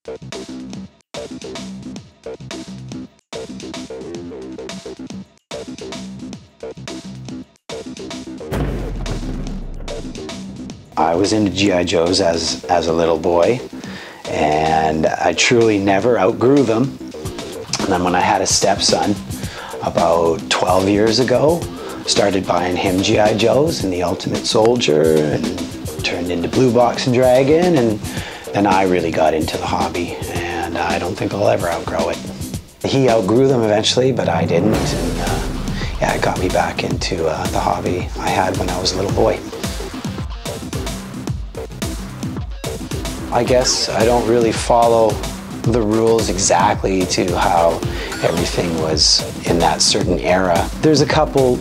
I was into G.I. Joes as a little boy, and I truly never outgrew them. And then when I had a stepson about 12 years ago, started buying him G.I. Joes and the Ultimate Soldier, and turned into Blue Box and Dragon, and then I really got into the hobby, and I don't think I'll ever outgrow it. He outgrew them eventually, but I didn't, and yeah, it got me back into the hobby I had when I was a little boy. I guess I don't really follow the rules exactly to how everything was in that certain era. There's a couple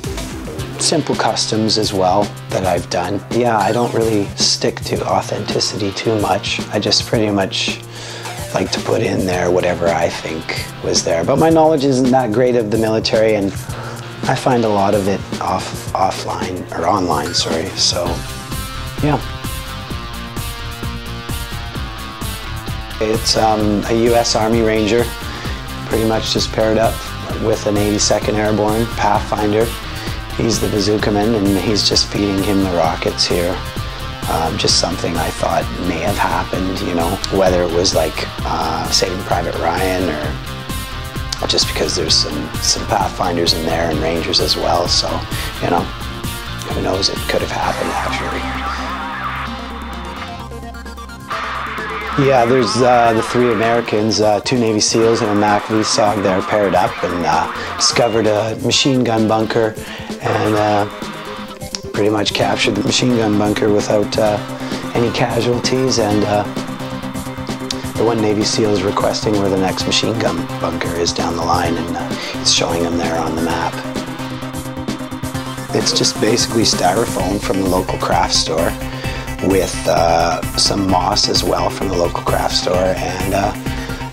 simple customs as well that I've done. Yeah, I don't really stick to authenticity too much. I just pretty much like to put in there whatever I think was there. But my knowledge isn't that great of the military, and I find a lot of it online, sorry. So, yeah. It's a U.S. Army Ranger, pretty much just paired up with an 82nd Airborne Pathfinder. He's the bazooka man, and he's just feeding him the rockets here. Just something I thought may have happened, you know, whether it was like Saving Private Ryan, or just because there's some Pathfinders in there and Rangers as well, so, you know, who knows, it could have happened actually. Yeah, there's the 3 Americans, 2 Navy SEALs and a MAC-VSOG there paired up, and discovered a machine gun bunker, and pretty much captured the machine gun bunker without any casualties, and the 1 Navy SEAL is requesting where the next machine gun bunker is down the line, and it's showing them there on the map. It's just basically styrofoam from the local craft store, with some moss as well from the local craft store, and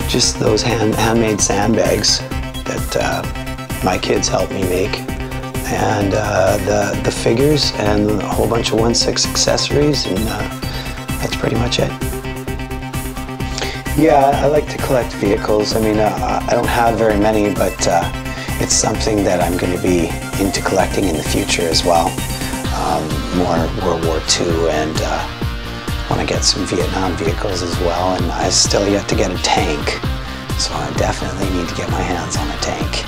just those handmade sandbags that my kids helped me make, and the figures and a whole bunch of 1/6 accessories, and that's pretty much it. Yeah, I like to collect vehicles. I mean, I don't have very many, but it's something that I'm going to be into collecting in the future as well. More World War II, and want to get some Vietnam vehicles as well, and I still yet to get a tank, so I definitely need to get my hands on a tank.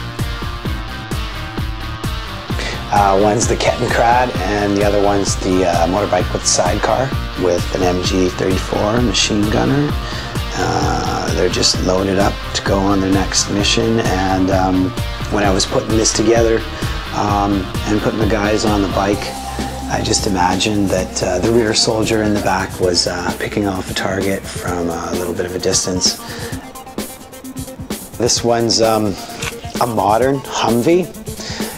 One's the Kettenkrad, and the other one's the motorbike with sidecar with an MG34 machine gunner. They're just loaded up to go on their next mission, and when I was putting this together and putting the guys on the bike, I just imagined that the rear soldier in the back was picking off a target from a little bit of a distance. This one's a modern Humvee,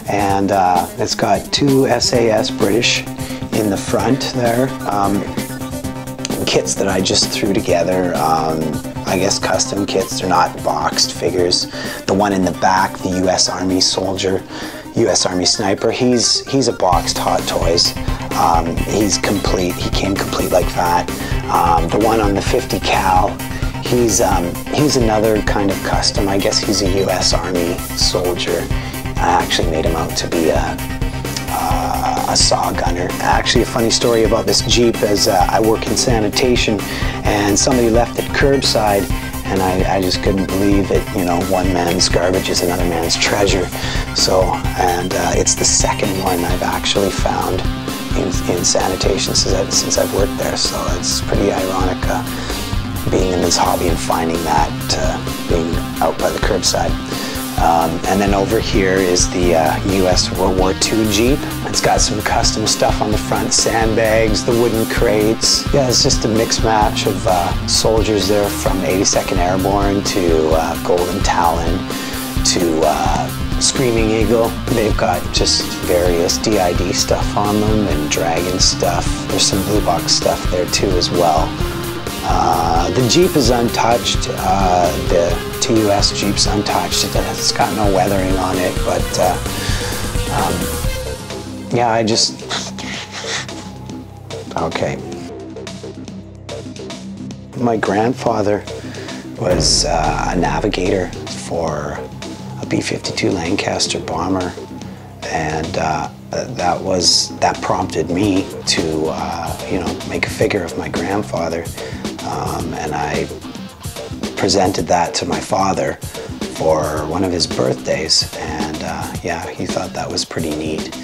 and it's got 2 SAS British in the front there. Kits that I just threw together, I guess custom kits, they're not boxed figures. The one in the back, the U.S. Army soldier, U.S. Army sniper, he's a boxed Hot Toys. He's complete, he came complete like that. The one on the 50 cal, he's another kind of custom. I guess he's a U.S. Army soldier. I actually made him out to be a saw gunner. Actually, a funny story about this Jeep is I work in sanitation, and somebody left it curbside, and I just couldn't believe it. You know, one man's garbage is another man's treasure. So, and it's the second one I've actually found in sanitation since I've worked there. So it's pretty ironic being in this hobby and finding that being out by the curbside. And then over here is the U.S. World War II Jeep. It's got some custom stuff on the front, sandbags, the wooden crates. Yeah, it's just a mix match of soldiers there from 82nd Airborne to Golden Talon to Screaming Eagle. They've got just various DID stuff on them and Dragon stuff. There's some Blue Box stuff there too as well. The Jeep is untouched. The TUS Jeep's untouched. It's got no weathering on it, but yeah, I just... Okay. My grandfather was a navigator for a B-52 Lancaster bomber, and that prompted me to you know, make a figure of my grandfather, and I presented that to my father for one of his birthdays, and yeah, he thought that was pretty neat.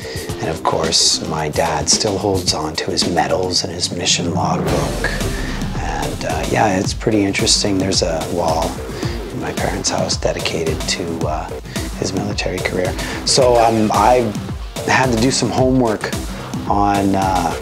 And of course, my dad still holds on to his medals and his mission logbook. And yeah, it's pretty interesting. There's a wall in my parents' house dedicated to his military career. So I had to do some homework on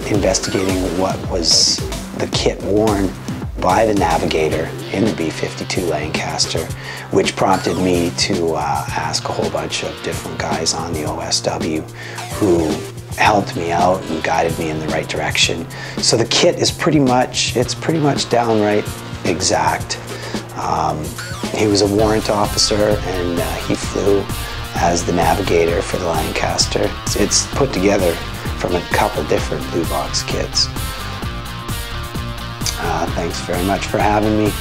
investigating what was the kit worn by the navigator in the B-52 Lancaster, which prompted me to ask a whole bunch of different guys on the OSW who helped me out and guided me in the right direction. So the kit is pretty much downright exact. He was a warrant officer, and he flew as the navigator for the Lancaster. It's put together from a couple different blue box kits. Thanks very much for having me.